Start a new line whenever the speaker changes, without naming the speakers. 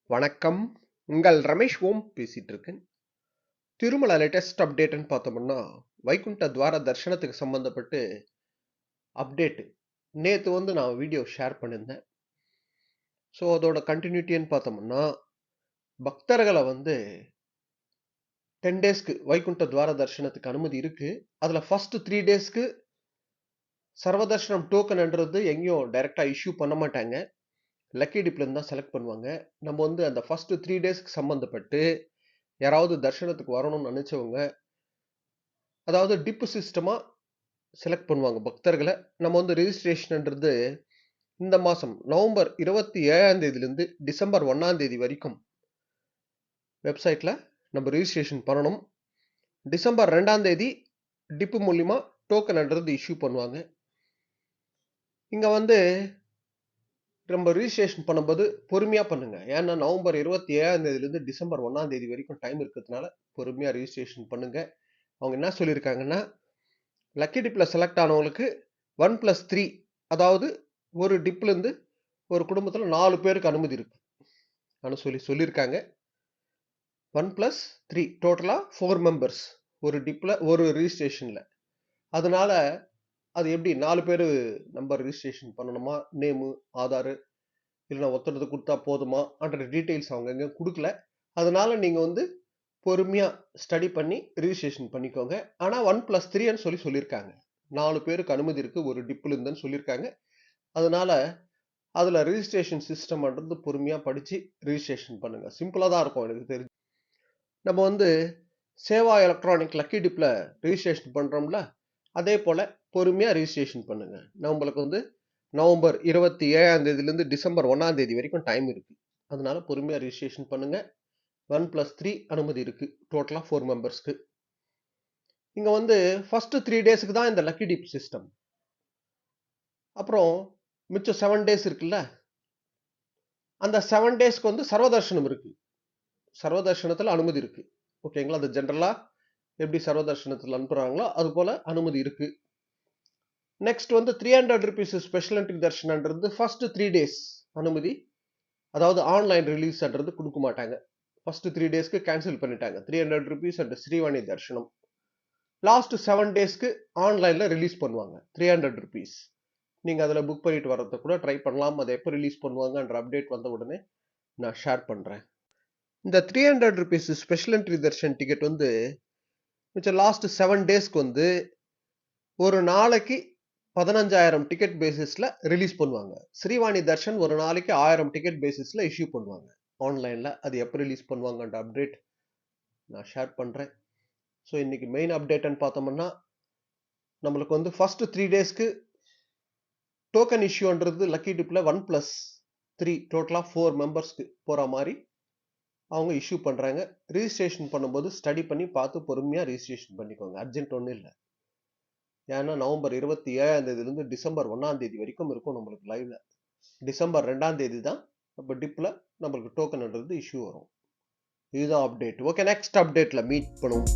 வணக்கம். உங்கள் ரமேஷ் ஓம் பேசிட்டு இருக்கேன். திருமல லேட்டஸ்ட் அப்டேட்ன்னு பார்த்தோம்னா, வைகுண்ட துவார தரிசனத்துக்கு சம்பந்தப்பட்டு அப்டேட். நேத்து நான் வீடியோ ஷேர் பண்ணியிருந்தேன். ஸோ அதோட கண்டினியூட்டின்னு பார்த்தோம்னா, பக்தர்கள 10 டேஸ்க்கு வைகுண்ட துவார தரிசனத்துக்கு அனுமதி இருக்கு. அதுல ஃபர்ஸ்ட் 3 டேஸ்க்கு சர்வதர்ஷனம் டோக்கன்ன்றது எங்கேயும் டைரக்டா இஷ்யூ பண்ண மாட்டாங்க. லக்கி டிப்ல தான் செலக்ட் பண்ணுவாங்க. நம்ம அந்த ஃபர்ஸ்ட் 3 டேஸ்க்கு சம்பந்தப்பட்டு யாராவது தரிசனத்துக்கு வரணும்னு நினைச்சவங்க, அதாவது டிப் சிஸ்டமா செலக்ட் பண்ணுவாங்க பக்தர்களை. நம்ம ரெஜிஸ்ட்ரேஷன்ன்றது இந்த மாசம் நவம்பர் 27ஆம் தேதியிலிருந்து டிசம்பர் 1ஆம் தேதி வரைக்கும் வெப்சைட்ல நம்ம ரெஜிஸ்ட்ரேஷன் பண்ணணும். டிசம்பர் 2ஆம் தேதி டிப் மூலியமா டோக்கன்ன்றது இஷ்யூ பண்ணுவாங்க. இங்க நம்ம ரெஜிஸ்ட்ரேஷன் பண்ணும்போது பொறுமையா பண்ணுங்க. ஏன்னா நவம்பர் 27ஆம் தேதியிலிருந்து டிசம்பர் 1ஆம் தேதி வரைக்கும் டைம் இருக்கிறதுனால பொறுமையா ரெஜிஸ்ட்ரேஷன் பண்ணுங்க. அவங்க என்ன சொல்லியிருக்காங்கன்னா, லக்கி டிப்ல செலக்ட் ஆனவங்களுக்கு 1+3, அதாவது ஒரு டிப்ல இருந்து ஒரு குடும்பத்துல 4 பேருக்கு அனுமதி இருக்கு சொல்லியிருக்காங்க. 1+3 டோட்டலா 4 மெம்பர்ஸ் ஒரு டிப்ல ஒரு ரெஜிஸ்ட்ரேஷன்ல. அதனால அது எப்படி 4 பேரு நம்பர் ரெஜிஸ்ட்ரேஷன் பண்ணணுமா, நேமு, ஆதார் இல்லைன்னா ஒருத்தருக்கு கொடுத்தா போதுமா என்ற டீட்டெயில்ஸ் அவங்க எங்க கொடுக்கல. அதனால நீங்க பொறுமையா ஸ்டடி பண்ணி ரெஜிஸ்ட்ரேஷன் பண்ணிக்கோங்க. ஆனா 1+3ன்னு சொல்லியிருக்காங்க. 4 பேருக்கு அனுமதி இருக்கு ஒரு டிப்ல இருந்துன்னு சொல்லியிருக்காங்க. அதனால அதுல ரெஜிஸ்ட்ரேஷன் சிஸ்டம்ன்றது பொறுமையா படிச்சு ரெஜிஸ்ட்ரேஷன் பண்ணுங்க. சிம்பிளா தான் இருக்கும் எனக்கு தெரிஞ்சு. நம்ம சேவா எலக்ட்ரானிக் லக்கி டிப்ல ரெஜிஸ்ட்ரேஷன் பண்றோம்ல, அதே போல பொறுமையா ரெஜிஸ்ட்ரேஷன் பண்ணுங்க. நம்மளுக்கு நவம்பர் 27ஆம் தேதியிலிருந்து டிசம்பர் 1ஆம் தேதி வரைக்கும் டைம் இருக்கு. அதனால பொறுமையா ரெஜிஸ்ட்ரேஷன் பண்ணுங்க. 1+3 அனுமதி இருக்கு. டோட்டலா 4 மெம்பர்ஸ்க்கு. இங்க ஃபர்ஸ்ட் 3 டேஸ்க்கு தான் இந்த லக்கி டிப் சிஸ்டம். அப்புறம் மிச்சம் 7 டேஸ் இருக்குல்ல, அந்த 7 டேஸ்க்கு சர்வதர்ஷனம் இருக்கு. சர்வதர்ஷனத்துல அனுமதி இருக்கு. ஓகேங்களா? அது ஜெனரலா எப்படி சர்வதர்ஷனத்துல அனுப்புறாங்களோ அது போல அனுமதி இருக்கு. நெக்ஸ்ட் 300 rupees ஸ்பெஷல் என்ட்ரி தர்ஷனன்றது ஃபர்ஸ்ட் 3 டேஸ் அனுமதி. அதாவது ஆன்லைன் ரிலீஸ்ன்றது கொடுக்க மாட்டாங்க. ஃபர்ஸ்ட் 3 டேஸ்க்கு கேன்சல் பண்ணிட்டாங்க. 300 rupees அண்ட் ஸ்ரீவாணி தர்ஷனம். லாஸ்ட் 7 டேஸ்க்கு ஆன்லைன்ல ரிலீஸ் பண்ணுவாங்க. 300 rupees. நீங்க அதுல புக் பண்ணிட்டு வரத கூட ட்ரை பண்ணலாம். அதை எப்போ ரிலீஸ் பண்ணுவாங்கன்ற அப்டேட் வந்த உடனே நான் ஷேர் பண்றேன். இந்த 300 rupees special entry Darshan ticket மிச்சம் லாஸ்ட் 7 டேஸ்க்கு ஒரு நாளைக்கு 15,000 டிக்கெட் பேசிஸ்ல ரிலீஸ் பண்ணுவாங்க. ஸ்ரீவாணி தர்ஷன் ஒரு நாளைக்கு 1000 டிக்கெட் பேசிஸ்ல இஷ்யூ பண்ணுவாங்க ஆன்லைன்ல. அது எப்போ ரிலீஸ் பண்ணுவாங்கன்ற அப்டேட் நான் ஷேர் பண்றேன். ஸோ இன்னைக்கு மெயின் அப்டேட்னு பார்த்தோம்னா, நம்மளுக்கு ஃபர்ஸ்ட் 3 டேஸ்க்கு டோக்கன் இஷ்யூன்றது லக்கி டிப்ல 1+3 டோட்டலா 4 மெம்பர்ஸ்க்கு போற மாதிரி அவங்க இஷ்யூ பண்றாங்க. ரெஜிஸ்ட்ரேஷன் பண்ணும்போது ஸ்டடி பண்ணி பார்த்து பொறுமையா ரெஜிஸ்ட்ரேஷன் பண்ணிக்கோங்க. அர்ஜென்ட் ஒன்றும் இல்லை. ஏன்னா நவம்பர் 27ஆம் தேதியிலிருந்து டிசம்பர் 1ஆம் தேதி வரைக்கும் இருக்கும் நம்மளுக்கு லைவ்ல. டிசம்பர் 2ஆம் தேதி தான் நம்ம டிப்ல நம்மளுக்கு டோக்கன்ன்றது இஷ்யூ வரும். இதுதான் அப்டேட். ஓகே, நெக்ஸ்ட் அப்டேட்ல மீட் பண்ணுவோம்.